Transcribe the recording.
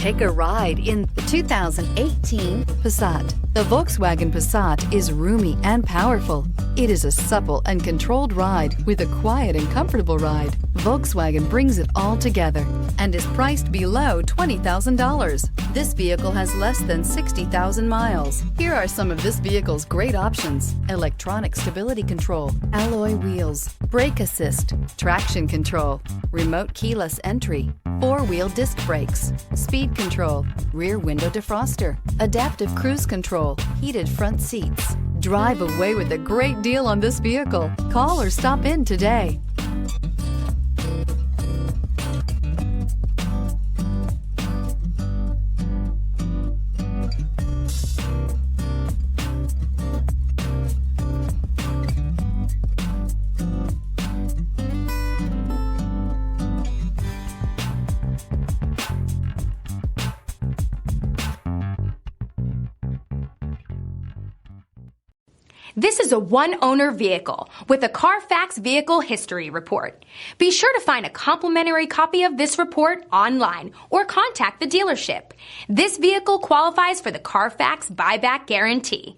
Take a ride in the 2018 Passat. The Volkswagen Passat is roomy and powerful. It is a supple and controlled ride with a quiet and comfortable ride. Volkswagen brings it all together and is priced below $20,000. This vehicle has less than 60,000 miles. Here are some of this vehicle's great options: electronic stability control, alloy wheels, brake assist, traction control, remote keyless entry, four-wheel disc brakes, speed control, rear window defroster, adaptive cruise control, heated front seats. Drive away with a great deal on this vehicle. Call or stop in today. This is a one-owner vehicle with a Carfax Vehicle History Report. Be sure to find a complimentary copy of this report online or contact the dealership. This vehicle qualifies for the Carfax Buyback Guarantee.